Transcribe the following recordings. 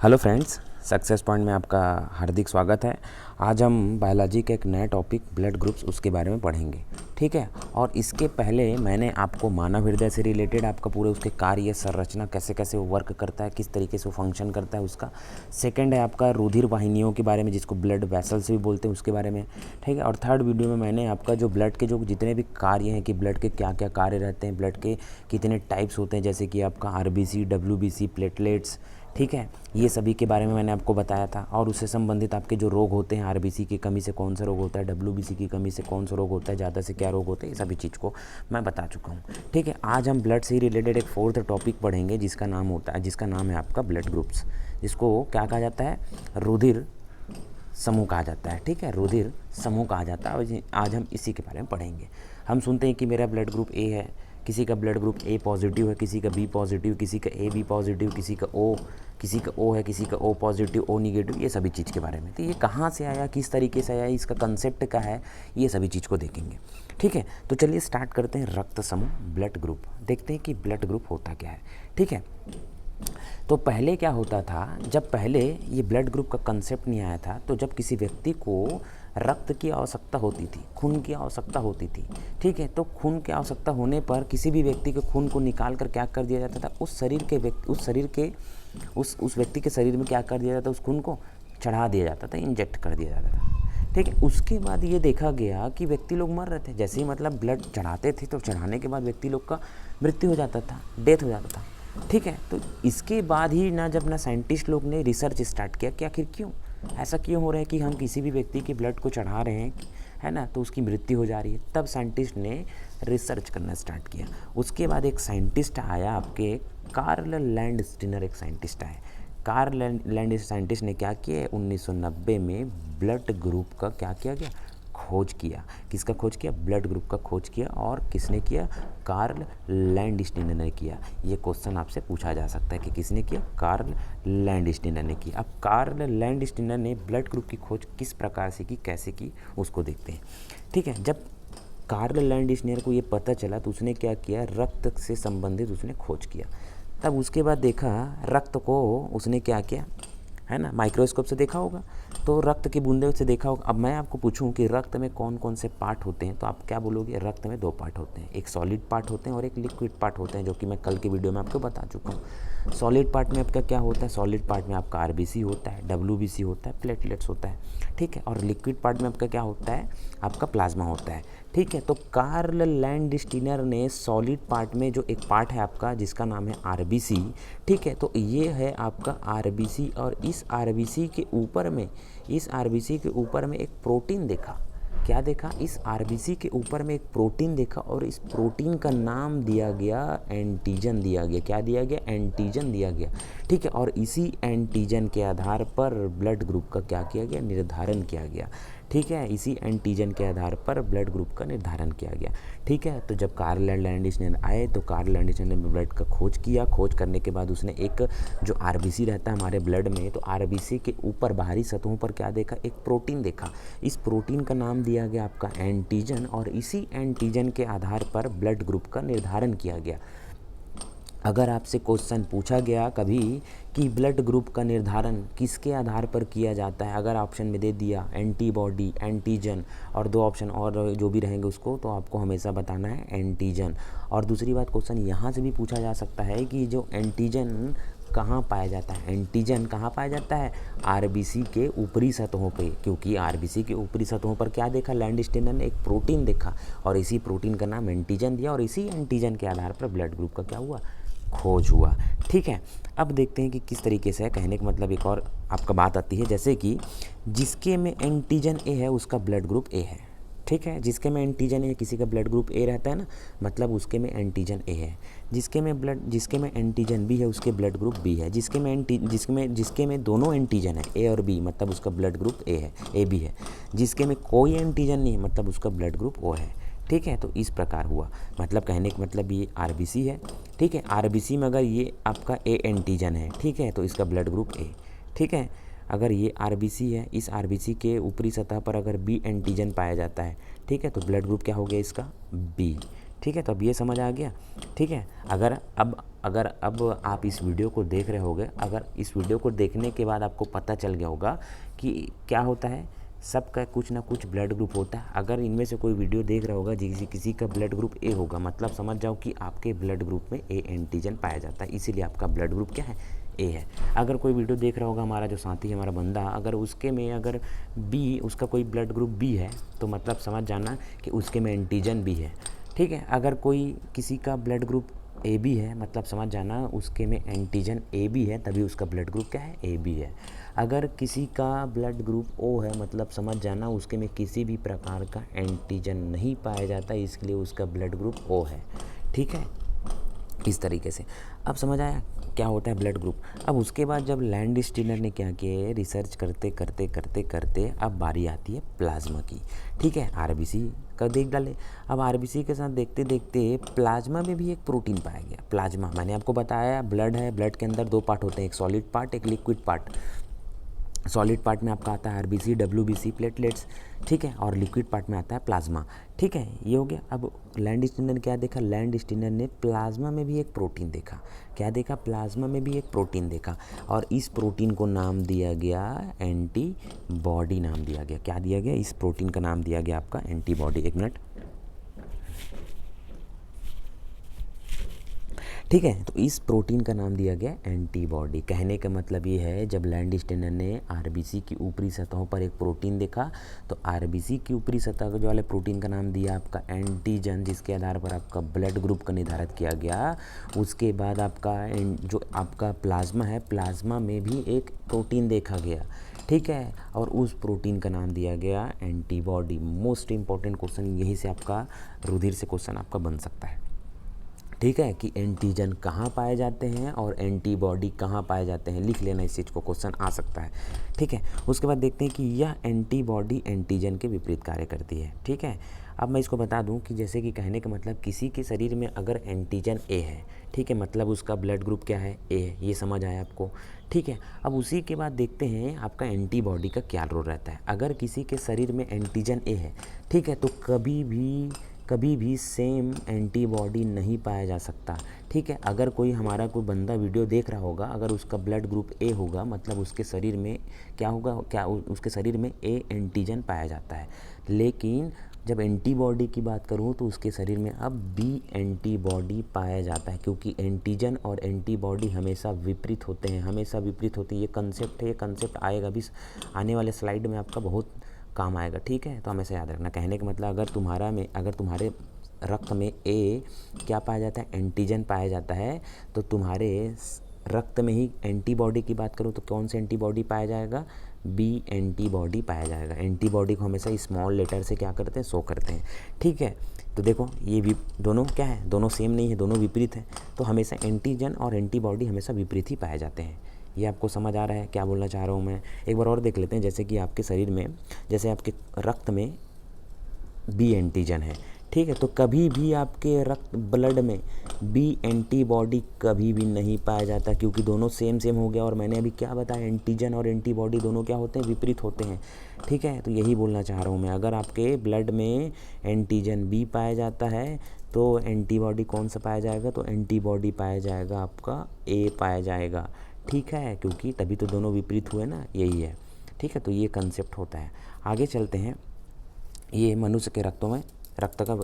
Hello friends, success point में आपका हार्दिक स्वागत है। आज हम बायोलॉजी का एक नया टॉपिक ब्लड ग्रुप्स उसके बारे में पढ़ेंगे, ठीक है। और इसके पहले मैंने आपको मानव हृदय से रिलेटेड आपका पूरे उसके कार्य, संरचना, कैसे कैसे वो वर्क करता है, किस तरीके से वो फंक्शन करता है उसका। सेकंड है आपका रुधिर वाहिनियों के बारे में, जिसको ब्लड वेसल्स भी बोलते हैं, उसके बारे में, ठीक है। और थर्ड वीडियो में मैंने आपका जो ब्लड के जो जितने भी कार्य हैं कि ब्लड के क्या क्या कार्य रहते हैं, ब्लड के कितने टाइप्स होते हैं, जैसे कि आपका आरबीसी, डब्ल्यूबीसी, प्लेटलेट्स, ठीक है, ये सभी के बारे में मैंने आपको बताया था। और उससे संबंधित आपके जो रोग होते हैं, आरबीसी की कमी से कौन सा रोग होता है, डब्ल्यूबीसी की कमी से कौन सा रोग होता है, ज़्यादा से क्या रोग होते हैं, ये सभी चीज़ को मैं बता चुका हूँ, ठीक है। आज हम ब्लड से ही रिलेटेड एक फोर्थ टॉपिक पढ़ेंगे जिसका नाम है आपका ब्लड ग्रुप्स, जिसको क्या कहा जाता है, रुधिर समूह कहा जाता है, ठीक है, रुधिर समूह कहा जाता है। और आज हम इसी के बारे में पढ़ेंगे। हम सुनते हैं कि मेरा ब्लड ग्रुप ए है, किसी का ब्लड ग्रुप ए पॉजिटिव है, किसी का बी पॉजिटिव, किसी का ए बी पॉजिटिव, किसी का ओ है, किसी का ओ पॉजिटिव, ओ निगेटिव, ये सभी चीज़ के बारे में। तो ये कहाँ से आया, किस तरीके से आया, इसका कंसेप्ट क्या है, ये सभी चीज़ को देखेंगे, ठीक है। तो चलिए स्टार्ट करते हैं। रक्त समूह, ब्लड ग्रुप, देखते हैं कि ब्लड ग्रुप होता क्या है, ठीक है। तो पहले क्या होता था, जब पहले ये ब्लड ग्रुप का कंसेप्ट नहीं आया था, तो जब किसी व्यक्ति को रक्त की आवश्यकता होती थी, खून की आवश्यकता होती थी, ठीक है, तो खून की आवश्यकता होने पर किसी भी व्यक्ति के खून को निकाल कर क्या कर दिया जाता था, उस व्यक्ति के शरीर में क्या कर दिया जाता, उस खून को चढ़ा दिया जाता था, इंजेक्ट कर दिया जाता था, ठीक है। उसके बाद ये देखा गया कि व्यक्ति लोग मर रहे थे, जैसे ही मतलब ब्लड चढ़ाते थे, तो चढ़ाने के बाद व्यक्ति लोग का मृत्यु हो जाता था, डेथ हो जाता था, ठीक है। तो इसके बाद ही जब साइंटिस्ट लोग ने रिसर्च स्टार्ट किया कि आखिर क्यों ऐसा क्यों हो रहा है कि हम किसी भी व्यक्ति के ब्लड को चढ़ा रहे हैं, है ना, तो उसकी मृत्यु हो जा रही है। तब साइंटिस्ट ने रिसर्च करना स्टार्ट किया। उसके बाद एक साइंटिस्ट आया, आपके कार्ल लैंडस्टीनर एक साइंटिस्ट आए। कार्ल लैंड साइंटिस्ट ने क्या किया, 1990 में ब्लड ग्रुप का क्या किया गया, खोज किया। किसका खोज किया, ब्लड ग्रुप का खोज किया। और किसने किया, कार्ल लैंडस्टीनर ने किया। ये क्वेश्चन आपसे पूछा जा सकता है कि किसने किया, कार्ल लैंडस्टीनर ने किया। अब कार्ल लैंडस्टीनर ने ब्लड ग्रुप की खोज किस प्रकार से की, कैसे की, उसको देखते हैं, ठीक है। जब कार्ल लैंडस्टीनर को ये पता चला तो उसने क्या किया, रक्त से संबंधित उसने खोज किया। तब उसके बाद देखा रक्त को, उसने क्या किया, है ना, माइक्रोस्कोप से देखा होगा, तो रक्त की बूंदे से देखा होगा। अब मैं आपको पूछूं कि रक्त में कौन कौन से पार्ट होते हैं, तो आप क्या बोलोगे, रक्त में दो पार्ट होते हैं, एक सॉलिड पार्ट होते हैं और एक लिक्विड पार्ट होते हैं, जो कि मैं कल के वीडियो में आपको बता चुका हूँ। सॉलिड पार्ट में आपका क्या होता है, सॉलिड पार्ट में आपका आरबीसी होता है, डब्ल्यूबीसी होता है, प्लेटलेट्स होता है, ठीक है। और लिक्विड पार्ट में आपका क्या होता है, आपका प्लाज्मा होता है, ठीक है। तो कार्ल लैंडस्टीनर ने सॉलिड पार्ट में जो एक पार्ट है आपका, जिसका नाम है आरबीसी, ठीक है, तो ये है आपका आरबीसी। और इस आरबीसी के ऊपर में एक प्रोटीन देखा। क्या देखा, इस आरबीसी के ऊपर में एक प्रोटीन देखा, और इस प्रोटीन का नाम दिया गया एंटीजन दिया गया। क्या दिया गया, एंटीजन दिया गया, ठीक है। और इसी एंटीजन के आधार पर ब्लड ग्रुप का क्या किया गया, निर्धारण किया गया, ठीक है। इसी एंटीजन के आधार पर ब्लड ग्रुप का निर्धारण किया गया, ठीक है। तो जब कार्ल लैंडस्टीनर आए तो कार्ल लैंडस्टीनर ने ब्लड का खोज किया। खोज करने के बाद उसने एक जो आरबीसी रहता है हमारे ब्लड में, तो आरबीसी के ऊपर बाहरी सतहों पर क्या देखा, एक प्रोटीन देखा। इस प्रोटीन का नाम दिया गया आपका एंटीजन, और इसी एंटीजन के आधार पर ब्लड ग्रुप का निर्धारण किया गया। अगर आपसे क्वेश्चन पूछा गया कभी कि ब्लड ग्रुप का निर्धारण किसके आधार पर किया जाता है, अगर ऑप्शन में दे दिया एंटीबॉडी, एंटीजन, और दो ऑप्शन और जो भी रहेंगे उसको, तो आपको हमेशा बताना है एंटीजन। और दूसरी बात, क्वेश्चन यहाँ से भी पूछा जा सकता है कि जो एंटीजन कहाँ पाया जाता है, एंटीजन कहाँ पाया जाता है, आरबीसी के ऊपरी सतहों पे, क्योंकि आरबीसी के ऊपरी सतहों पर क्या देखा, लैंडस्टीनर ने एक प्रोटीन देखा, और इसी प्रोटीन का नाम एंटीजन दिया, और इसी एंटीजन के आधार पर ब्लड ग्रुप का क्या हुआ, खोज हुआ, ठीक है। अब देखते हैं कि किस तरीके से है। कहने का मतलब एक और आपका बात आती है, जैसे कि जिसके में एंटीजन ए है उसका ब्लड ग्रुप ए है, ठीक है। जिसके में एंटीजन ए, किसी का ब्लड ग्रुप ए रहता है ना, मतलब उसके में एंटीजन ए है। जिसके में एंटीजन बी है उसके ब्लड ग्रुप बी है। जिसके में दोनों एंटीजन है ए और बी, मतलब उसका ब्लड ग्रुप ए है, ए बी है। जिसके में कोई एंटीजन नहीं है, मतलब उसका ब्लड ग्रुप ओ है, ठीक है। तो इस प्रकार हुआ, मतलब कहने का मतलब ये आरबीसी है, ठीक है। आरबीसी में अगर ये आपका ए एंटीजन है, ठीक है, तो इसका ब्लड ग्रुप ए, ठीक है। अगर ये आरबीसी है, इस आरबीसी के ऊपरी सतह पर अगर बी एंटीजन पाया जाता है, ठीक है, तो ब्लड ग्रुप क्या हो गया इसका, बी, ठीक है, तो अब ये समझ आ गया। ठीक है, अगर अब आप इस वीडियो को देख रहे होगे, अगर इस वीडियो को देखने के बाद आपको पता चल गया होगा कि क्या होता है, सबका कुछ ना कुछ ब्लड ग्रुप होता है। अगर इनमें से कोई वीडियो देख रहा होगा किसी का ब्लड ग्रुप ए होगा, मतलब समझ जाओ कि आपके ब्लड ग्रुप में ए एंटीजन पाया जाता है, इसीलिए आपका ब्लड ग्रुप क्या है, ए है। अगर कोई वीडियो देख रहा होगा हमारा जो साथी है, हमारा बंदा, अगर उसके में अगर बी, उसका कोई ब्लड ग्रुप बी है, तो मतलब समझ जाना कि उसके में एंटीजन बी है। ठीक है, अगर कोई किसी का ब्लड ग्रुप ए बी है, मतलब समझ जाना उसके में एंटीजन ए बी है, तभी उसका ब्लड ग्रुप क्या है, ए बी है। अगर किसी का ब्लड ग्रुप ओ है, मतलब समझ जाना उसके में किसी भी प्रकार का एंटीजन नहीं पाया जाता, इसलिए उसका ब्लड ग्रुप ओ है। ठीक है, इस तरीके से अब समझ आया क्या होता है ब्लड ग्रुप। अब उसके बाद जब लैंडस्टीनर ने क्या किया, रिसर्च करते करते करते करते अब बारी आती है प्लाज्मा की। ठीक है, आरबीसी का देख डाले। अब आरबीसी के साथ देखते देखते प्लाज्मा में भी एक प्रोटीन पाया गया। प्लाज्मा मैंने आपको बताया ब्लड है, ब्लड के अंदर दो पार्ट होते हैं, एक सॉलिड पार्ट, एक लिक्विड पार्ट। सॉलिड पार्ट में आपका आता है आरबीसी, डब्ल्यूबीसी, प्लेटलेट्स। ठीक है, और लिक्विड पार्ट में आता है प्लाज्मा। ठीक है, ये हो गया। अब लैंडस्टीनर ने क्या देखा, लैंडस्टीनर ने प्लाज्मा में भी एक प्रोटीन देखा। क्या देखा, प्लाज्मा में भी एक प्रोटीन देखा, और इस प्रोटीन को नाम दिया गया एंटीबॉडी नाम दिया गया। क्या दिया गया, इस प्रोटीन का नाम दिया गया आपका एंटीबॉडी। एक मिनट। ठीक है, तो इस प्रोटीन का नाम दिया गया एंटीबॉडी। कहने का मतलब ये है, जब लैंडस्टीनर ने आरबीसी की ऊपरी सतहों पर एक प्रोटीन देखा, तो आरबीसी की ऊपरी सतह जो वाले प्रोटीन का नाम दिया आपका एंटीजन, जिसके आधार पर आपका ब्लड ग्रुप का निर्धारित किया गया। उसके बाद आपका जो आपका प्लाज्मा है, प्लाज्मा में भी एक प्रोटीन देखा गया। ठीक है, और उस प्रोटीन का नाम दिया गया एंटीबॉडी। मोस्ट इंपॉर्टेंट क्वेश्चन यही से आपका रुधिर से क्वेश्चन आपका बन सकता है। ठीक है, कि एंटीजन कहाँ पाए जाते हैं और एंटीबॉडी कहाँ पाए जाते हैं, लिख लेना, इस चीज़ को क्वेश्चन आ सकता है। ठीक है, उसके बाद देखते हैं कि यह एंटीबॉडी एंटीजन के विपरीत कार्य करती है। ठीक है, अब मैं इसको बता दूं कि जैसे कि कहने का मतलब किसी के शरीर में अगर एंटीजन ए है, ठीक है, मतलब उसका ब्लड ग्रुप क्या है, ए है। ये समझ आया आपको। ठीक है, अब उसी के बाद देखते हैं आपका एंटीबॉडी का क्या रोल रहता है। अगर किसी के शरीर में एंटीजन ए है, ठीक है, तो कभी भी सेम एंटीबॉडी नहीं पाया जा सकता। ठीक है, अगर कोई हमारा कोई बंदा वीडियो देख रहा होगा, अगर उसका ब्लड ग्रुप ए होगा, मतलब उसके शरीर में क्या होगा, क्या उसके शरीर में ए एंटीजन पाया जाता है। लेकिन जब एंटीबॉडी की बात करूँ तो उसके शरीर में अब बी एंटीबॉडी पाया जाता है, क्योंकि एंटीजन और एंटीबॉडी हमेशा विपरीत होते हैं, हमेशा विपरीत होती है। ये कंसेप्ट है, ये कंसेप्ट आएगा भी आने वाले स्लाइड में, आपका बहुत काम आएगा। ठीक है, तो हमेशा याद रखना। कहने का मतलब अगर तुम्हारे रक्त में ए क्या पाया जाता है, एंटीजन पाया जाता है, तो तुम्हारे रक्त में ही एंटीबॉडी की बात करूँ तो कौन से एंटीबॉडी पाया जाएगा, बी एंटीबॉडी पाया जाएगा। एंटीबॉडी को हमेशा स्मॉल लेटर से क्या करते हैं, शो करते हैं। ठीक है, तो देखो ये भी दोनों क्या है, दोनों सेम नहीं है, दोनों विपरीत है। तो हमेशा एंटीजन और एंटीबॉडी हमेशा विपरीत ही पाए जाते हैं। ये आपको समझ आ रहा है क्या बोलना चाह रहा हूँ मैं। एक बार और देख लेते हैं, जैसे कि आपके शरीर में, जैसे आपके रक्त में बी एंटीजन है, ठीक है, तो कभी भी आपके रक्त ब्लड में बी एंटीबॉडी कभी भी नहीं पाया जाता, क्योंकि दोनों सेम हो गया। और मैंने अभी क्या बताया, एंटीजन और एंटीबॉडी दोनों क्या होते हैं, विपरीत होते हैं। ठीक है, तो यही बोलना चाह रहा हूँ मैं। अगर आपके ब्लड में एंटीजन बी पाया जाता है तो एंटीबॉडी कौन सा पाया जाएगा, तो एंटीबॉडी पाया जाएगा आपका ए पाया जाएगा। ठीक है, क्योंकि तभी तो दोनों विपरीत हुए ना, यही है। ठीक है, तो ये कंसेप्ट होता है। आगे चलते हैं, ये मनुष्य के रक्त का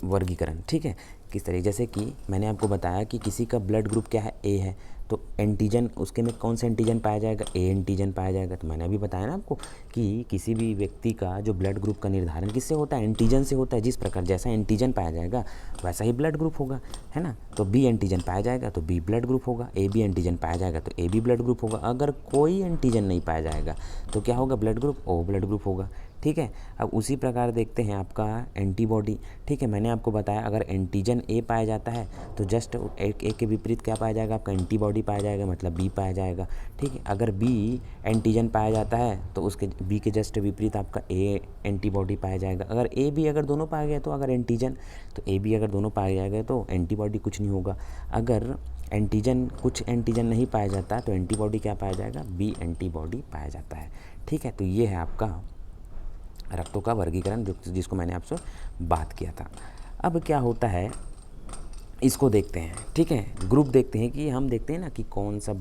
वर्गीकरण। ठीक है, किस तरह, जैसे कि मैंने आपको बताया कि किसी का ब्लड ग्रुप क्या है, ए है, तो एंटीजन उसके में कौन सा एंटीजन पाया जाएगा, ए एंटीजन पाया जाएगा। तो मैंने अभी बताया ना आपको कि किसी भी व्यक्ति का जो ब्लड ग्रुप का निर्धारण किससे होता है, एंटीजन से होता है। जिस प्रकार जैसा एंटीजन पाया जाएगा वैसा ही ब्लड ग्रुप होगा, है ना। तो बी एंटीजन पाया जाएगा तो बी ब्लड ग्रुप होगा, ए बी एंटीजन पाया जाएगा तो ए बी ब्लड ग्रुप होगा। अगर कोई एंटीजन नहीं पाया जाएगा तो क्या होगा, blood group O blood group होगा। ठीक है, अब उसी प्रकार देखते हैं आपका एंटीबॉडी। ठीक है, मैंने आपको बताया अगर एंटीजन ए पाया जाता है तो जस्ट एक ए के विपरीत क्या पाया जाएगा, आपका एंटीबॉडी पाया जाएगा, मतलब बी पाया जाएगा। ठीक है, अगर बी एंटीजन पाया जाता है तो उसके बी के जस्ट विपरीत आपका ए एंटीबॉडी पाया जाएगा। अगर ए बी अगर दोनों पाया गया तो अगर एंटीजन, तो ए बी अगर दोनों पाया जाएगा तो एंटीबॉडी कुछ नहीं होगा। अगर कुछ एंटीजन नहीं पाया जाता तो एंटीबॉडी क्या पाया जाएगा, बी एंटीबॉडी पाया जाता है। ठीक है, तो ये है आपका रक्तों का वर्गीकरण जिसको मैंने आपसे बात किया था। अब क्या होता है, इसको देखते हैं, ठीक है, ग्रुप देखते हैं कि हम देखते हैं ना कि कौन से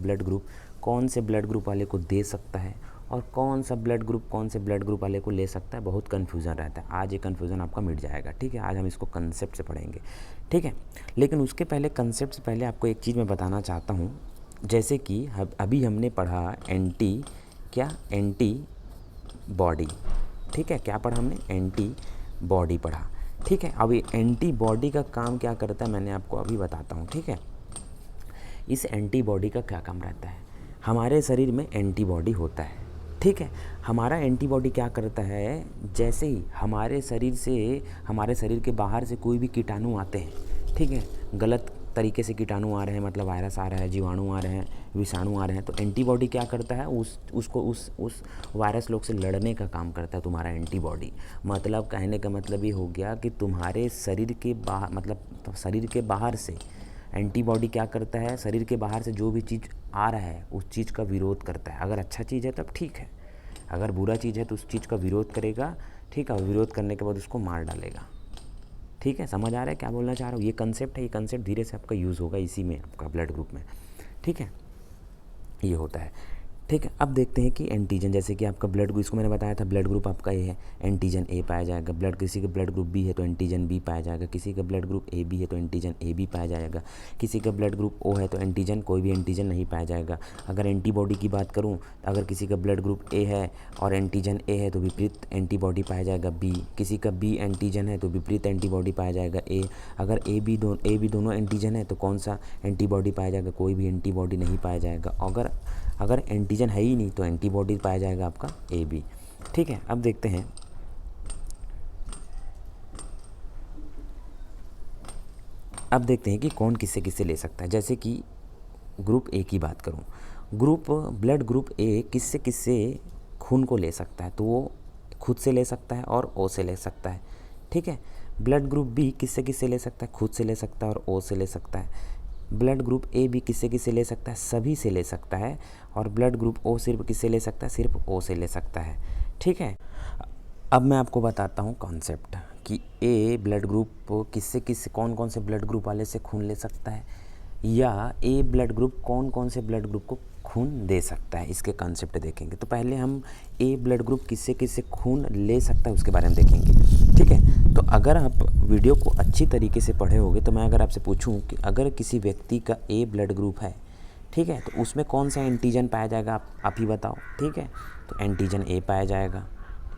ब्लड ग्रुप वाले को दे सकता है और कौन से ब्लड ग्रुप वाले को ले सकता है। बहुत कन्फ्यूज़न रहता है। आज ये कन्फ्यूज़न आपका मिट जाएगा, ठीक है। आज हम इसको कंसेप्ट से पढ़ेंगे, ठीक है। लेकिन उसके पहले, कंसेप्ट से पहले आपको एक चीज़ मैं बताना चाहता हूँ। जैसे कि अभी हमने पढ़ा एंटी बॉडी, ठीक है। क्या पढ़ा हमने? एंटी बॉडी पढ़ा, ठीक है। अब ये एंटीबॉडी का काम क्या करता है मैंने आपको अभी बताता हूँ, ठीक है। इस एंटीबॉडी का क्या काम रहता है? हमारे शरीर में एंटीबॉडी होता है, ठीक है। हमारा एंटीबॉडी क्या करता है, जैसे ही हमारे शरीर के बाहर से कोई भी कीटाणु आते हैं, ठीक है, गलत तरीके से कीटाणु आ रहे हैं, मतलब वायरस आ रहा है, जीवाणु आ रहे हैं, विषाणु आ रहे हैं, तो एंटीबॉडी क्या करता है, उस वायरस लोग से लड़ने का काम करता है तुम्हारा एंटीबॉडी। मतलब कहने का मतलब ये हो गया कि तुम्हारे शरीर के बाहर, मतलब शरीर के बाहर से एंटीबॉडी क्या करता है, शरीर के बाहर से जो भी चीज़ आ रहा है उस चीज़ का विरोध करता है। अगर अच्छा चीज़ है तब ठीक है, अगर बुरा चीज़ है तो उस चीज़ का विरोध करेगा, ठीक है। और विरोध करने के बाद उसको मार डालेगा, ठीक है। समझ आ रहा है क्या बोलना चाह रहा हूँ? ये कंसेप्ट है, ये कंसेप्ट धीरे से आपका यूज़ होगा इसी में, आपका ब्लड ग्रुप में, ठीक है। ये होता है, ठीक है। अब देखते हैं कि एंटीजन, जैसे कि आपका ब्लड ग्रुप, इसको मैंने बताया था ब्लड ग्रुप आपका ए है, एंटीजन ए पाया जाएगा। किसी का ब्लड ग्रुप बी है तो एंटीजन बी पाया जाएगा। किसी का ब्लड ग्रुप ए बी है तो एंटीजन ए बी पाया जाएगा। किसी का ब्लड ग्रुप ओ है तो एंटीजन, कोई भी एंटीजन नहीं पाया जाएगा। अगर एंटीबॉडी की बात करूं, अगर किसी का ब्लड ग्रुप ए है और एंटीजन ए है तो विपरीत एंटीबॉडी पाया जाएगा बी। किसी का बी एंटीजन है तो विपरीत एंटीबॉडी पाया जाएगा ए। अगर ए बी दोनों एंटीजन है तो कौन सा एंटीबॉडी पाया जाएगा? कोई भी एंटीबॉडी नहीं पाया जाएगा। अगर एंटीजन है ही नहीं तो एंटीबॉडी पाया जाएगा आपका ए बी, ठीक है। अब देखते हैं, कि कौन किससे किससे ले सकता है। जैसे कि ग्रुप ए की बात करूं, ब्लड ग्रुप ए किससे किससे खून को ले सकता है? तो वो खुद से ले सकता है और ओ से ले सकता है, ठीक है। ब्लड ग्रुप बी किससे किससे ले सकता है? खुद से ले सकता है और ओ से ले सकता है। ब्लड ग्रुप ए भी किससे किससे ले सकता है? सभी से ले सकता है। और ब्लड ग्रुप ओ सिर्फ किससे ले सकता है? सिर्फ ओ से ले सकता है, ठीक है। अब मैं आपको बताता हूँ कॉन्सेप्ट कि ए ब्लड ग्रुप कौन कौन से ब्लड ग्रुप वाले से खून ले सकता है, या ए ब्लड ग्रुप कौन कौन से ब्लड ग्रुप को खून दे सकता है। इसके कॉन्सेप्ट देखेंगे। तो पहले हम ए ब्लड ग्रुप किससे खून ले सकता है उसके बारे में देखेंगे, ठीक है। तो अगर आप वीडियो को अच्छी तरीके से पढ़े होगे तो मैं अगर आपसे पूछूं कि अगर किसी व्यक्ति का ए ब्लड ग्रुप है, ठीक है, तो उसमें कौन सा एंटीजन पाया जाएगा, आप ही बताओ, ठीक है। तो एंटीजन ए पाया जाएगा,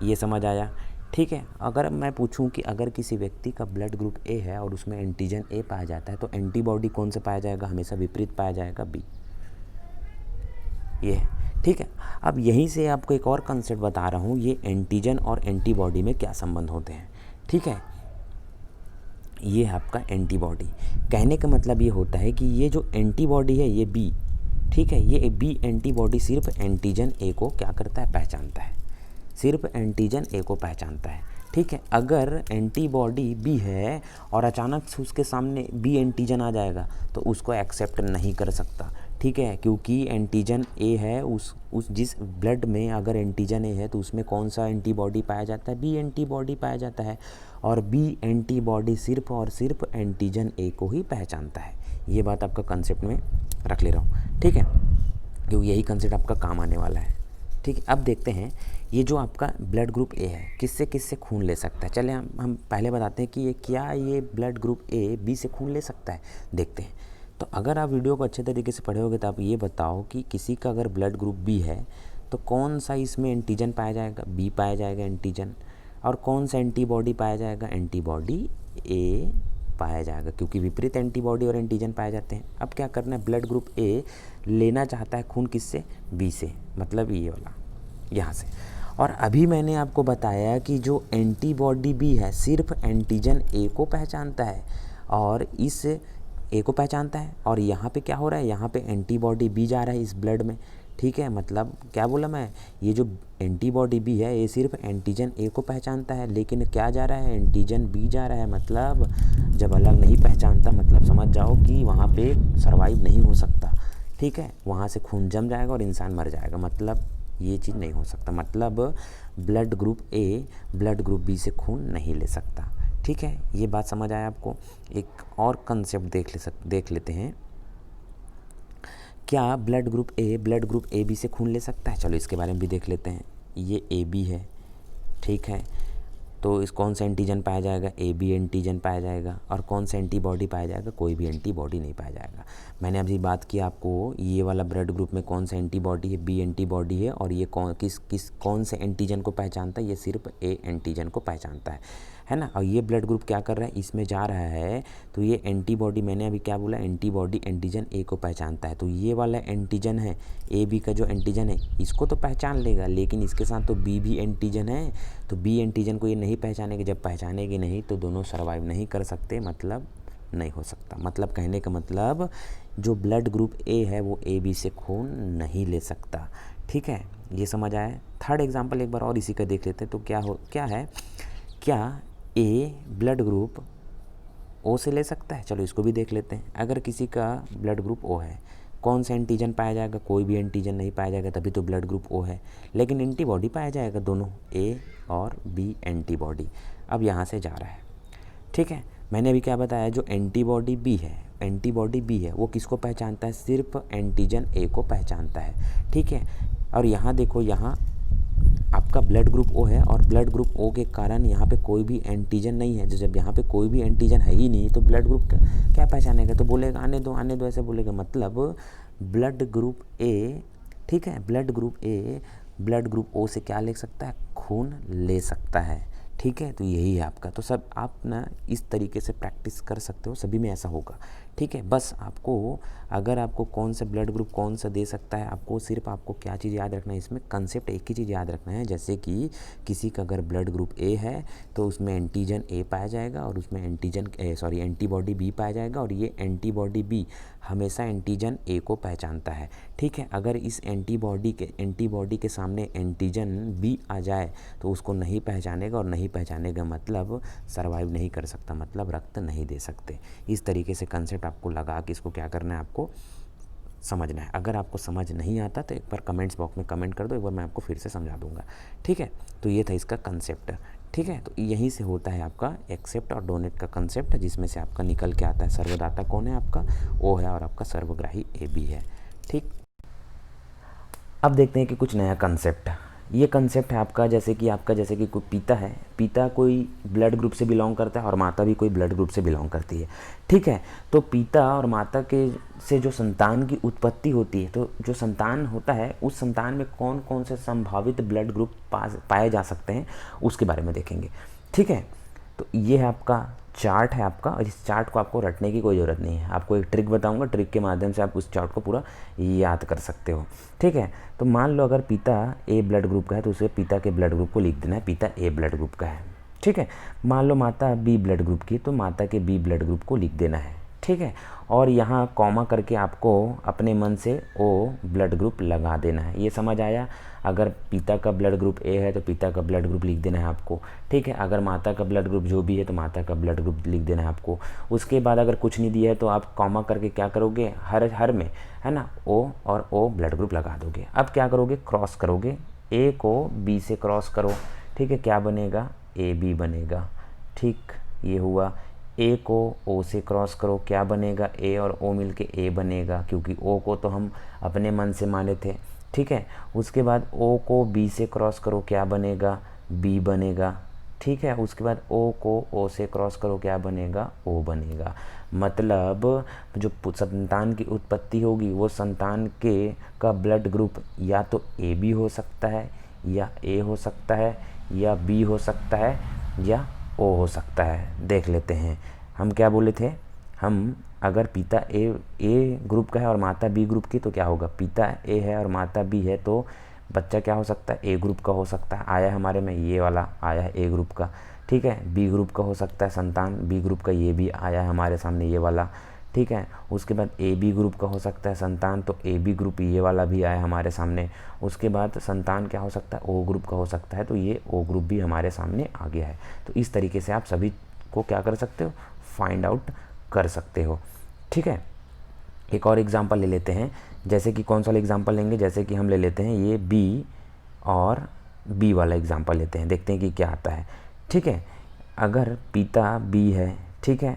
ये समझ आया, ठीक है। अगर मैं पूछूं कि अगर किसी व्यक्ति का ब्लड ग्रुप ए है और उसमें एंटीजन ए पाया जाता है तो एंटीबॉडी कौन सा पाया जाएगा? हमेशा विपरीत पाया जाएगा, बी। ये है, ठीक है। अब यहीं से आपको एक और कंसेप्ट बता रहा हूँ, ये एंटीजन और एंटीबॉडी में क्या संबंध होते हैं, ठीक है। ये है आपका एंटीबॉडी। कहने का मतलब ये होता है कि ये जो एंटीबॉडी है ये बी, ठीक है, ये बी एंटीबॉडी सिर्फ एंटीजन ए को क्या करता है? पहचानता है, सिर्फ एंटीजन ए को पहचानता है, ठीक है। अगर एंटीबॉडी बी है और अचानक से उसके सामने बी एंटीजन आ जाएगा तो उसको एक्सेप्ट नहीं कर सकता, ठीक है, क्योंकि एंटीजन ए है। उस जिस ब्लड में अगर एंटीजन ए है तो उसमें कौन सा एंटीबॉडी पाया जाता है? बी एंटीबॉडी पाया जाता है। और बी एंटीबॉडी सिर्फ और सिर्फ एंटीजन ए को ही पहचानता है। ये बात आपका कंसेप्ट में रख ले रहा हूँ, ठीक है, क्योंकि यही कंसेप्ट आपका काम आने वाला है, ठीक है। अब देखते हैं ये जो आपका ब्लड ग्रुप ए है किससे किससे खून ले सकता है। चले हम पहले बताते हैं कि ये ब्लड ग्रुप ए बी से खून ले सकता है, देखते हैं। तो अगर आप वीडियो को अच्छे तरीके से पढ़े होगे तो आप ये बताओ कि किसी का अगर ब्लड ग्रुप बी है तो कौन सा इसमें एंटीजन पाया जाएगा? बी पाया जाएगा एंटीजन। और कौन सा एंटीबॉडी पाया जाएगा? एंटीबॉडी ए पाया जाएगा, क्योंकि विपरीत एंटीबॉडी और एंटीजन पाए जाते हैं। अब क्या करना है, ब्लड ग्रुप ए लेना चाहता है खून किससे? बी से, मतलब ये वाला यहाँ से। और अभी मैंने आपको बताया कि जो एंटीबॉडी बी है सिर्फ एंटीजन ए को पहचानता है और इस ए को पहचानता है। और यहाँ पे क्या हो रहा है, यहाँ पे एंटीबॉडी बी जा रहा है इस ब्लड में, ठीक है। मतलब क्या बोला मैं, ये जो एंटीबॉडी बी है ये सिर्फ एंटीजन ए को पहचानता है, लेकिन क्या जा रहा है, एंटीजन बी जा रहा है। मतलब जब अलग नहीं पहचानता मतलब समझ जाओ कि वहाँ पे सर्वाइव नहीं हो सकता, ठीक है। वहाँ से खून जम जाएगा और इंसान मर जाएगा, मतलब ये चीज़ नहीं हो सकता। मतलब blood group A blood group B से खून नहीं ले सकता, ठीक है, ये बात समझ आया आपको। एक और कंसेप्ट देख लेते हैं। क्या ब्लड ग्रुप ए बी से खून ले सकता है? चलो इसके बारे में भी देख लेते हैं। ये ए बी है, ठीक है, तो इस कौन सा एंटीजन पाया जाएगा? ए बी एंटीजन पाया जाएगा। और कौन सा एंटीबॉडी पाया जाएगा? कोई भी एंटीबॉडी नहीं पाया जाएगा। मैंने अभी बात की आपको, ये वाला ब्लड ग्रुप में कौन सा एंटीबॉडी है? बी एंटीबॉडी है। और ये कौन से एंटीजन को पहचानता है? ये सिर्फ ए एंटीजन को पहचानता है ना। और ये ब्लड ग्रुप क्या कर रहा है? इसमें जा रहा है, तो ये एंटीबॉडी, मैंने अभी क्या बोला? एंटीबॉडी एंटीजन ए को पहचानता है। तो ये वाला एंटीजन है, ए बी का जो एंटीजन है, इसको तो पहचान लेगा, लेकिन इसके साथ तो बी भी एंटीजन है, तो बी एंटीजन को ये नहीं पहचानेगी। जब पहचानेगी नहीं तो दोनों सर्वाइव नहीं कर सकते, मतलब नहीं हो सकता। मतलब कहने का मतलब जो ब्लड ग्रुप ए है वो ए बी से खून नहीं ले सकता। ठीक है, ये समझ आया। थर्ड एग्जांपल एक बार और इसी का देख लेते हैं। तो क्या है, क्या ए ब्लड ग्रुप ओ से ले सकता है? चलो इसको भी देख लेते हैं। अगर किसी का ब्लड ग्रुप ओ है, कौन सा एंटीजन पाया जाएगा? कोई भी एंटीजन नहीं पाया जाएगा, तभी तो ब्लड ग्रुप ओ है। लेकिन एंटीबॉडी पाया जाएगा, दोनों ए और बी एंटीबॉडी। अब यहाँ से जा रहा है, ठीक है। मैंने अभी क्या बताया? जो एंटीबॉडी बी है वो किसको पहचानता है? सिर्फ एंटीजन ए को पहचानता है, ठीक है। और यहाँ देखो, यहाँ आपका ब्लड ग्रुप ओ है और ब्लड ग्रुप ओ के कारण यहाँ पे कोई भी एंटीजन नहीं है। जब यहाँ पे कोई भी एंटीजन है ही नहीं तो ब्लड ग्रुप क्या पहचानेगा? तो बोलेगा आने दो ऐसे बोलेगा। मतलब ब्लड ग्रुप ए, ठीक है, ब्लड ग्रुप ओ से क्या ले सकता है? खून ले सकता है, ठीक है। तो यही है आपका। तो सब आप ना इस तरीके से प्रैक्टिस कर सकते हो, सभी में ऐसा होगा, ठीक है। बस आपको, अगर आपको कौन सा ब्लड ग्रुप कौन सा दे सकता है, आपको क्या चीज़ याद रखना है इसमें? कंसेप्ट एक ही चीज़ याद रखना है। जैसे कि किसी का अगर ब्लड ग्रुप ए है तो उसमें एंटीजन ए पाया जाएगा और उसमें एंटीबॉडी बी पाया जाएगा, और ये एंटीबॉडी बी हमेशा एंटीजन ए को पहचानता है, ठीक है। अगर इस एंटीबॉडी के सामने एंटीजन बी आ जाए तो उसको नहीं पहचानेगा, और नहीं पहचानेगा मतलब सर्वाइव नहीं कर सकता, मतलब रक्त नहीं दे सकते। इस तरीके से कंसेप्ट आपको लगा कि इसको क्या करना है, आपको समझना है। अगर आपको समझ नहीं आता तो एक बार कमेंट्स बॉक्स में कमेंट कर दो, एक बार मैं आपको फिर से समझा दूंगा, ठीक है। तो ये था इसका कंसेप्ट, ठीक है। तो यहीं से होता है आपका एक्सेप्ट और डोनेट का कंसेप्ट, जिसमें से आपका निकल के आता है सर्वदाता कौन है? आपका ओ है, और आपका सर्वग्राही ए बी है, ठीक। अब देखते हैं कि कुछ नया कंसेप्ट। ये कंसेप्ट है आपका, जैसे कि कोई पिता कोई ब्लड ग्रुप से बिलोंग करता है और माता भी कोई ब्लड ग्रुप से बिलोंग करती है, ठीक है। तो पिता और माता के से जो संतान की उत्पत्ति होती है, तो जो संतान होता है उस संतान में कौन कौन से संभावित ब्लड ग्रुप पाए जा सकते हैं उसके बारे में देखेंगे, ठीक है। तो ये है आपका चार्ट है आपका, और इस चार्ट को आपको रटने की कोई ज़रूरत नहीं है। आपको एक ट्रिक बताऊंगा, ट्रिक के माध्यम से आप उस चार्ट को पूरा याद कर सकते हो, ठीक है। तो मान लो अगर पिता ए ब्लड ग्रुप का है तो उसे पिता के ब्लड ग्रुप को लिख देना है, पिता ए ब्लड ग्रुप का है, ठीक है। मान लो माता बी ब्लड ग्रुप की, तो माता के बी ब्लड ग्रुप को लिख देना है, ठीक है। और यहाँ कॉमा करके आपको अपने मन से ओ ब्लड ग्रुप लगा देना है। ये समझ आया? अगर पिता का ब्लड ग्रुप ए है तो पिता का ब्लड ग्रुप लिख देना है आपको, ठीक है। अगर माता का ब्लड ग्रुप जो भी है तो माता का ब्लड ग्रुप लिख देना है आपको। उसके बाद अगर कुछ नहीं दिया है तो आप कॉमा करके क्या करोगे? हर में, है ना, ओ और ओ ब्लड ग्रुप लगा दोगे। अब क्या करोगे? क्रॉस करोगे, ए को बी से क्रॉस करो, ठीक है। क्या बनेगा? ए बी बनेगा, ठीक, ये हुआ। ए को ओ से क्रॉस करो, क्या बनेगा? ए और ओ मिलके ए बनेगा, क्योंकि ओ को तो हम अपने मन से माने थे, ठीक है। उसके बाद ओ को बी से क्रॉस करो, क्या बनेगा? बी बनेगा, ठीक है। उसके बाद ओ को ओ से क्रॉस करो, क्या बनेगा? ओ बनेगा। मतलब जो संतान की उत्पत्ति होगी वो संतान का ब्लड ग्रुप या तो ए बी हो सकता है, या ए हो सकता है, या बी हो सकता है, या ओ हो सकता है। देख लेते हैं, हम क्या बोले थे? हम अगर पिता ए ग्रुप का है और माता बी ग्रुप की, तो क्या होगा? पिता ए है और माता बी है तो बच्चा क्या हो सकता है? ए ग्रुप का हो सकता है। आया हमारे में ये वाला आया है ए ग्रुप का, ठीक है। बी ग्रुप का हो सकता है संतान, बी ग्रुप का ये भी आया है हमारे सामने ये वाला, ठीक है। उसके बाद ए बी ग्रुप का हो सकता है संतान, तो ए बी ग्रुप ये वाला भी आया हमारे सामने। उसके बाद संतान क्या हो सकता है? ओ ग्रुप का हो सकता है, तो ये ओ ग्रुप भी हमारे सामने आ गया है। तो इस तरीके से आप सभी को क्या कर सकते हो? फाइंड आउट कर सकते हो, ठीक है। एक और एग्जांपल ले लेते हैं, जैसे कि कौन सा एग्जांपल लेंगे? जैसे कि हम ले लेते हैं ये बी और बी वाला एग्जांपल लेते हैं, देखते हैं कि क्या आता है, ठीक है। अगर पिता बी है, ठीक है,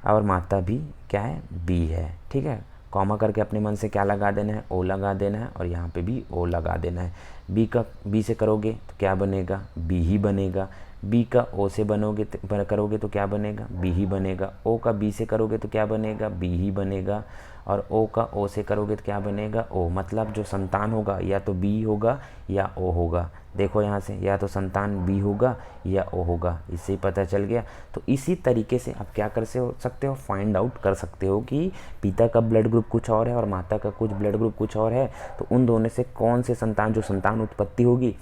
और माता भी क्या है, बी है, ठीक है, कॉमा करके अपने मन से क्या लगा देना है, ओ लगा देना है, और यहाँ पे भी ओ लगा देना है। बी से करोगे तो क्या बनेगा, बी ही बनेगा। बी का ओ से करोगे तो क्या बनेगा, बी ही बनेगा। ओ का बी से करोगे तो क्या बनेगा, बी ही बनेगा। और ओ का ओ से करोगे तो क्या बनेगा, ओ। मतलब जो संतान होगा या तो बी होगा या ओ होगा। देखो यहाँ से, या तो संतान बी होगा या ओ होगा, इससे ही पता चल गया। तो इसी तरीके से आप क्या कर सकते हो, फाइंड आउट कर सकते हो कि पिता का ब्लड ग्रुप कुछ और है और माता का कुछ ब्लड ग्रुप कुछ और है, तो उन दोनों से कौन से संतान, जो संतान उत्पत्ति होगी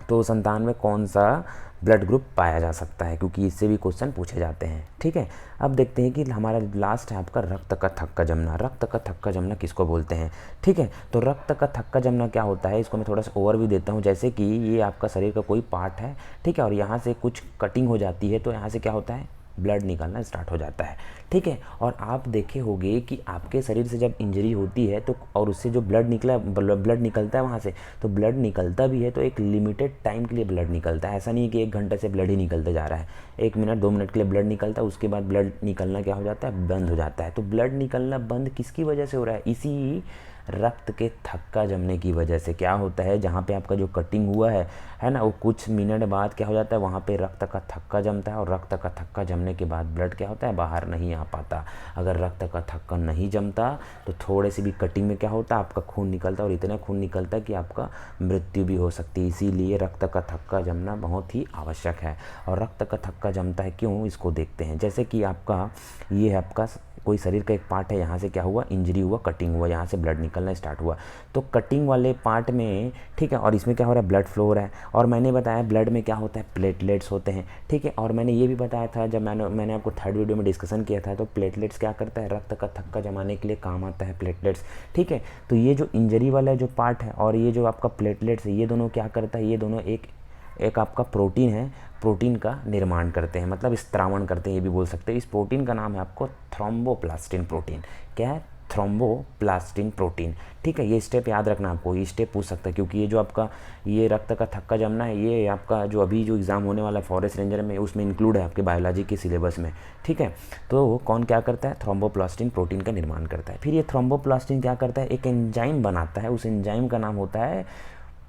तो संतान में कौन सा ब्लड ग्रुप पाया जा सकता है, क्योंकि इससे भी क्वेश्चन पूछे जाते हैं। ठीक है, अब देखते हैं कि हमारा लास्ट है आपका रक्त का थक्का जमना। रक्त का थक्का जमना किसको बोलते हैं? ठीक है, तो रक्त का थक्का जमना क्या होता है, इसको मैं थोड़ा सा ओवरव्यू देता हूँ। जैसे कि ये आपका शरीर का कोई पार्ट है, ठीक है, और यहाँ से कुछ कटिंग हो जाती है, तो यहाँ से क्या होता है, ब्लड निकलना स्टार्ट हो जाता है। ठीक है, और आप देखे होंगे कि आपके शरीर से जब इंजरी होती है तो और उससे जो ब्लड निकलता है वहाँ से, तो ब्लड निकलता भी है तो एक लिमिटेड टाइम के लिए ब्लड निकलता है। ऐसा नहीं है कि 1 घंटे से ब्लड ही निकलते जा रहा है, 1 मिनट 2 मिनट के लिए ब्लड निकलता है, उसके बाद ब्लड निकलना क्या हो जाता है, बंद हो जाता है। तो ब्लड निकलना बंद किसकी वजह से हो रहा है? इसी रक्त के थक्का जमने की वजह से। क्या होता है, जहाँ पे आपका जो कटिंग हुआ है ना, वो कुछ मिनट बाद क्या हो जाता है, वहाँ पे रक्त का थक्का जमता है, और रक्त का थक्का जमने के बाद ब्लड क्या होता है, बाहर नहीं आ पाता। अगर रक्त का थक्का नहीं जमता तो थोड़े से भी कटिंग में क्या होता है, आपका खून निकलता है, और इतना खून निकलता है कि आपका मृत्यु भी हो सकती है। इसीलिए रक्त का थक्का जमना बहुत ही आवश्यक है। और रक्त का थक्का जमता है क्यों, इसको देखते हैं। जैसे कि आपका ये है, आपका कोई शरीर का एक पार्ट है, यहाँ से क्या हुआ, इंजरी हुआ, कटिंग हुआ, यहाँ से ब्लड निकलना स्टार्ट हुआ। तो कटिंग वाले पार्ट में, ठीक है, और इसमें क्या हो रहा है, ब्लड फ्लो हो रहा है। और मैंने बताया ब्लड में क्या होता है, प्लेटलेट्स होते हैं। ठीक है, और मैंने ये भी बताया था जब मैंने आपको 3rd वीडियो में डिस्कशन किया था, तो प्लेटलेट्स क्या करता है, रक्त का थक्का जमाने के लिए काम आता है प्लेटलेट्स। ठीक है, तो ये जो इंजरी वाला जो पार्ट है और ये जो आपका प्लेटलेट्स है, ये दोनों क्या करता है, ये दोनों एक आपका प्रोटीन है, प्रोटीन का निर्माण करते हैं, मतलब स्त्रावण करते हैं, ये भी बोल सकते हैं। इस प्रोटीन का नाम है आपको थ्रोम्बोप्लास्टिन प्रोटीन। क्या है, थ्रोम्बोप्लास्टिन प्रोटीन। ठीक है, ये स्टेप याद रखना आपको, ये स्टेप पूछ सकता है, क्योंकि ये जो आपका ये रक्त का थक्का जमना है, ये आपका जो अभी जो एग्ज़ाम होने वाला है फॉरेस्ट रेंजर में, उसमें इंक्लूड है आपके बायोलॉजी के सिलेबस में। ठीक है, तो कौन क्या करता है, थ्रोम्बोप्लास्टिन प्रोटीन का निर्माण करता है। फिर ये थ्रोम्बोप्लास्टिन क्या करता है, एक एंजाइम बनाता है, उस एंजाइम का नाम होता है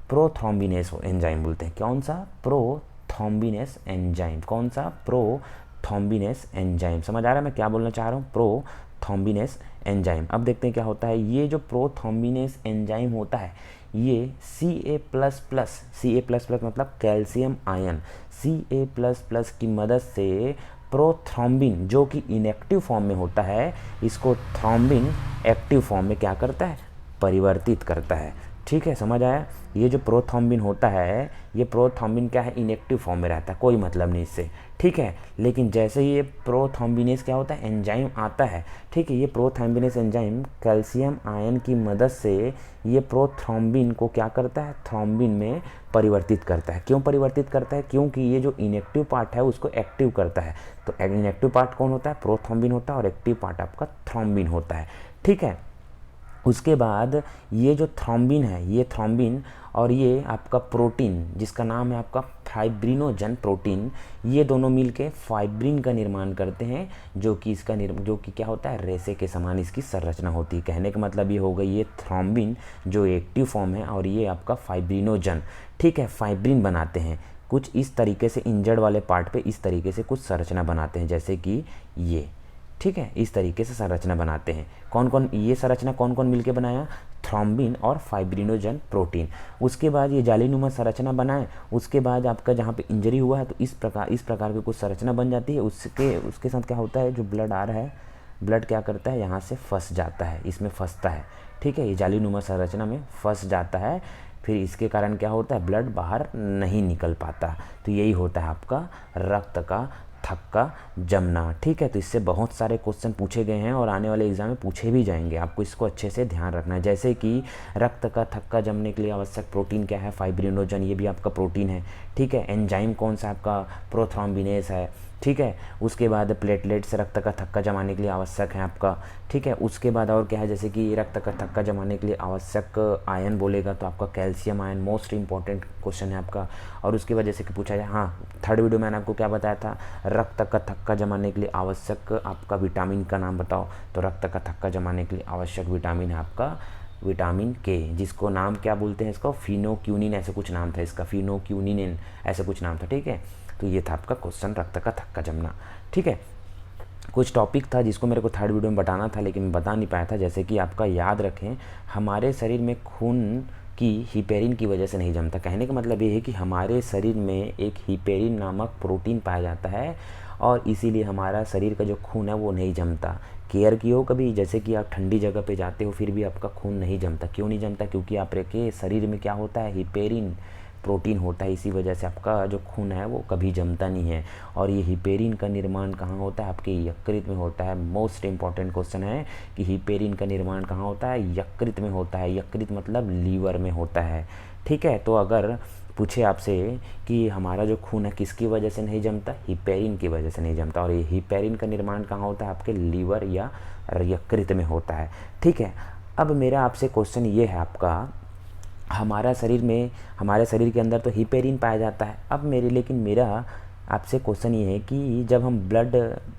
प्रोथ्रोम्बिनेस एंजाइम बोलते हैं। कौन सा, प्रोथ्रोम्बिनेस एंजाइम। कौन सा, प्रोथ्रोम्बिनेस एंजाइम। समझ आ रहा है मैं क्या बोलना चाह रहा हूँ, प्रोथ्रोम्बिनेस एंजाइम। अब देखते हैं क्या होता है, ये जो प्रोथ्रोम्बिनेस एंजाइम होता है, ये Ca++ मतलब कैल्शियम आयन, Ca++ की मदद से प्रोथ्रोम्बिन जो कि इनएक्टिव फॉर्म में होता है, इसको थ्रोम्बिन एक्टिव फॉर्म में क्या करता है, परिवर्तित करता है। ठीक है, समझ आया। ये जो प्रोथ्रोम्बिन होता है, ये प्रोथ्रोम्बिन क्या है, इनएक्टिव फॉर्म में रहता है, कोई मतलब नहीं इससे। ठीक है, लेकिन जैसे ये प्रोथ्रोम्बिनेस क्या होता है, एंजाइम आता है, ठीक है, ये प्रोथ्रोम्बिनेस एंजाइम कैल्शियम आयन की मदद से ये प्रोथ्रोम्बिन को क्या करता है, थ्रोम्बिन में परिवर्तित करता है। क्यों परिवर्तित करता है, क्योंकि ये जो इनएक्टिव पार्ट है उसको एक्टिव करता है। तो इनएक्टिव पार्ट कौन होता है, प्रोथ्रोम्बिन होता है, और एक्टिव पार्ट आपका थ्रोम्बिन होता है। ठीक है, उसके बाद ये जो थ्रोम्बिन है, ये थ्रोम्बिन और ये आपका प्रोटीन जिसका नाम है आपका फाइब्रिनोजन प्रोटीन, ये दोनों मिलके फाइब्रिन का निर्माण करते हैं, जो कि क्या होता है, रेशे के समान इसकी संरचना होती है। कहने का मतलब ये हो गई, ये थ्रोम्बिन जो एक्टिव फॉर्म है और ये आपका फाइब्रिनोजन, ठीक है, फाइब्रिन बनाते हैं। कुछ इस तरीके से इंजर्ड वाले पार्ट पे इस तरीके से कुछ संरचना बनाते हैं, जैसे कि ये। ठीक है, इस तरीके से संरचना बनाते हैं। कौन कौन, ये संरचना कौन कौन मिलके बनाया, थ्रोम्बिन और फाइब्रिनोजन प्रोटीन। उसके बाद ये जालीनुमा संरचना बनाए, उसके बाद आपका जहाँ पे इंजरी हुआ है तो इस प्रकार की कुछ संरचना बन जाती है। उसके साथ क्या होता है, जो ब्लड आ रहा है, ब्लड क्या करता है, यहाँ से फंस जाता है, इसमें फंसता है। ठीक है, ये जालीनुमा संरचना में फंस जाता है, फिर इसके कारण क्या होता है, ब्लड बाहर नहीं निकल पाता। तो यही होता है आपका रक्त का थक्का जमना। ठीक है, तो इससे बहुत सारे क्वेश्चन पूछे गए हैं और आने वाले एग्जाम में पूछे भी जाएंगे, आपको इसको अच्छे से ध्यान रखना है। जैसे कि रक्त का थक्का जमने के लिए आवश्यक प्रोटीन क्या है, फाइब्रिनोजन, ये भी आपका प्रोटीन है। ठीक है। एंजाइम कौन सा आपका प्रोथ्रोम्बिनेस है, ठीक है। उसके बाद प्लेटलेट्स रक्त का थक्का जमाने के लिए आवश्यक है आपका, ठीक है। उसके बाद और क्या है, जैसे कि रक्त का थक्का जमाने के लिए आवश्यक आयन बोलेगा तो आपका calcium ion most important question है आपका। और उसके बाद जैसे कि पूछा जाए, हाँ थर्ड वीडियो मैंने आपको क्या बताया था, रक्त का थक्का जमाने के लिए आवश्यक आपका विटामिन का नाम बताओ, तो रक्त का थक्का जमाने के लिए आवश्यक विटामिन है आपका विटामिन के, जिसको नाम क्या बोलते हैं, इसका फिनोक्यूनिन ऐसे कुछ नाम था इसका, फिनोक्यूनिन ऐसे कुछ नाम था, ठीक है। तो ये था आपका क्वेश्चन रक्त का थक्का जमना, ठीक है। कुछ टॉपिक था जिसको मेरे को थर्ड वीडियो में बताना था लेकिन मैं बता नहीं पाया था, जैसे कि आपका याद रखें, हमारे शरीर में खून की हिपेरिन की वजह से नहीं जमता। कहने का मतलब ये है कि हमारे शरीर में एक हिपेरिन नामक प्रोटीन पाया जाता है और इसीलिए हमारा शरीर का जो खून है वो नहीं जमता। केयर की हो कभी, जैसे कि आप ठंडी जगह पे जाते हो फिर भी आपका खून नहीं जमता, क्यों नहीं जमता, क्योंकि आपके शरीर में क्या होता है, हिपेरिन प्रोटीन होता है, इसी वजह से आपका जो खून है वो कभी जमता नहीं है। और ये हिपेरिन का निर्माण कहाँ होता है, आपके यकृत में होता है। मोस्ट इंपॉर्टेंट क्वेश्चन है कि हिपेरिन का निर्माण कहाँ होता है, यकृत में होता है। यकृत मतलब लीवर में होता है, ठीक है। तो अगर पूछे आपसे कि हमारा जो खून है किसकी वजह से नहीं जमता, हिपेरिन की वजह से नहीं जमता, और ये हिपेरिन का निर्माण कहाँ होता है, आपके लीवर या यकृत में होता है, ठीक है। अब मेरा आपसे क्वेश्चन ये है आपका, हमारे शरीर के अंदर तो हिपेरिन पाया जाता है। अब लेकिन मेरा आपसे क्वेश्चन ये है कि जब हम ब्लड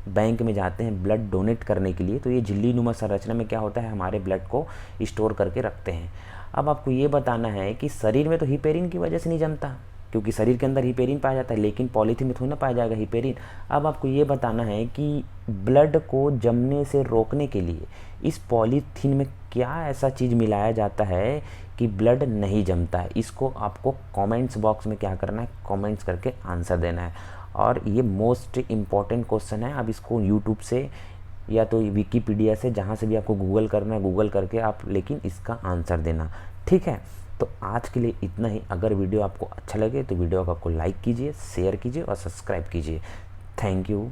बैंक में जाते हैं ब्लड डोनेट करने के लिए, तो ये झिल्ली नुमा संरचना में क्या होता है, हमारे ब्लड को स्टोर करके रखते हैं। अब आपको ये बताना है कि शरीर में तो हिपेरिन की वजह से नहीं जमता, क्योंकि शरीर के अंदर हिपेरिन पाया जाता है, लेकिन पॉलीथीन में थोड़ी ना पाया जाएगा हिपेरिन। अब आपको ये बताना है कि ब्लड को जमने से रोकने के लिए इस पॉलीथीन में क्या ऐसा चीज़ मिलाया जाता है कि ब्लड नहीं जमता है। इसको आपको कमेंट्स बॉक्स में क्या करना है, कमेंट्स करके आंसर देना है। और ये मोस्ट इम्पॉर्टेंट क्वेश्चन है। आप इसको यूट्यूब से या तो विकीपीडिया से, जहाँ से भी आपको गूगल करना है गूगल करके आप लेकिन इसका आंसर देना, ठीक है। तो आज के लिए इतना ही। अगर वीडियो आपको अच्छा लगे तो वीडियो को आपको लाइक कीजिए, शेयर कीजिए और सब्सक्राइब कीजिए। Thank you.